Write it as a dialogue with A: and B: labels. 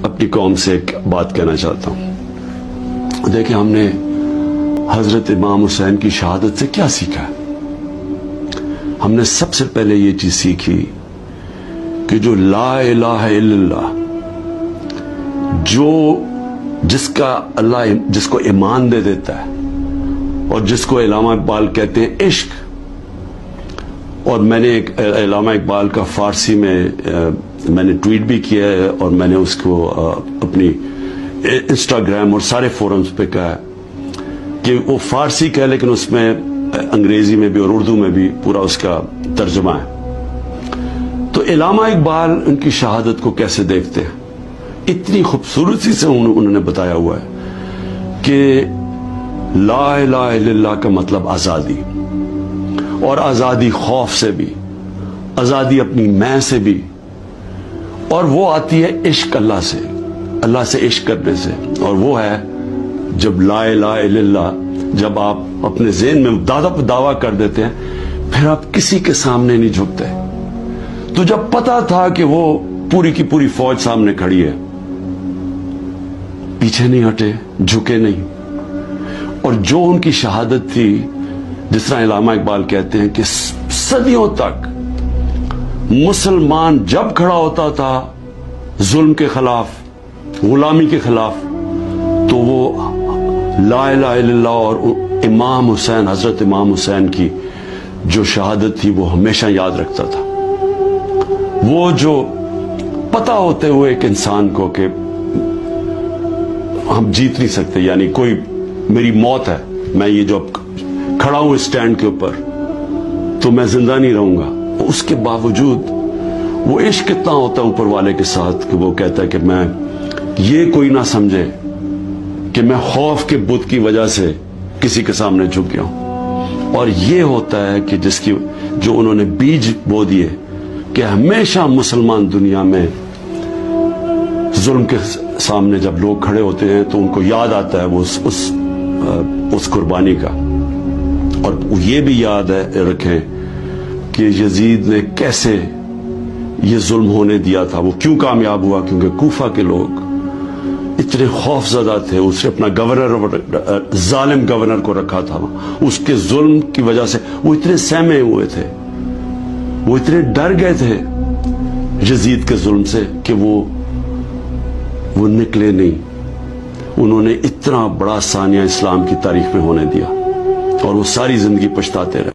A: اپنی قوم سے ایک بات کہنا چاہتا ہوں. دیکھیں ہم نے حضرت امام حسین کی شہادت سے کیا سیکھا ہے؟ ہم نے سب سے پہلے یہ چیز سیکھی کہ جو لا الہ الا اللہ، جس کا اللہ جس کو ایمان دے دیتا ہے، اور جس کو علامہ اقبال کہتے ہیں عشق. اور میں نے ایک علامہ اقبال کا فارسی میں نے ٹویٹ بھی کیا ہے، اور میں نے اس کو اپنی انسٹاگرام اور سارے فورمز پہ کہا ہے کہ وہ فارسی کا ہے لیکن اس میں انگریزی میں بھی اور اردو میں بھی پورا اس کا ترجمہ ہے. تو علامہ اقبال ان کی شہادت کو کیسے دیکھتے ہیں؟ اتنی خوبصورتی سے انہوں نے بتایا ہوا ہے کہ لا الہ الا اللہ کا مطلب آزادی، اور آزادی خوف سے بھی، آزادی اپنی میں سے بھی، اور وہ آتی ہے عشق اللہ سے عشق کرنے سے. اور وہ ہے جب لا الہ الا اللہ جب آپ اپنے ذہن میں دعویٰ کر دیتے ہیں، پھر آپ کسی کے سامنے نہیں جھکتے. تو جب پتا تھا کہ وہ پوری کی پوری فوج سامنے کھڑی ہے، پیچھے نہیں ہٹے، جھکے نہیں. اور جو ان کی شہادت تھی، جس طرح علامہ اقبال کہتے ہیں کہ صدیوں تک مسلمان جب کھڑا ہوتا تھا ظلم کے خلاف، غلامی کے خلاف، تو وہ لا الہ الا اللہ اور امام حسین، حضرت امام حسین کی جو شہادت تھی وہ ہمیشہ یاد رکھتا تھا. وہ جو پتا ہوتے ہوئے ایک انسان کو کہ ہم جیت نہیں سکتے، یعنی کوئی میری موت ہے، میں یہ جو کھڑا ہوں اسٹینڈ کے اوپر تو میں زندہ نہیں رہوں گا، اس کے باوجود وہ عشق کتنا ہوتا ہے اوپر والے کے ساتھ کہ وہ کہتا ہے کہ میں یہ کوئی نہ سمجھے کہ میں خوف کے بت کی وجہ سے کسی کے سامنے جھک گیا ہوں. اور یہ ہوتا ہے کہ جو انہوں نے بیج بو دیے کہ ہمیشہ مسلمان دنیا میں ظلم کے سامنے جب لوگ کھڑے ہوتے ہیں تو ان کو یاد آتا ہے وہ اس قربانی کا. اور یہ بھی یاد رکھیں کہ یزید نے کیسے یہ ظلم ہونے دیا تھا. وہ کیوں کامیاب ہوا؟ کیونکہ کوفہ کے لوگ اتنے خوف زدہ تھے. اس نے اپنا ظالم گورنر کو رکھا تھا، اس کے ظلم کی وجہ سے وہ اتنے سہمے ہوئے تھے، وہ اتنے ڈر گئے تھے یزید کے ظلم سے کہ وہ نکلے نہیں. انہوں نے اتنا بڑا ثانیہ اسلام کی تاریخ میں ہونے دیا، اور وہ ساری زندگی پچھتاتے رہے.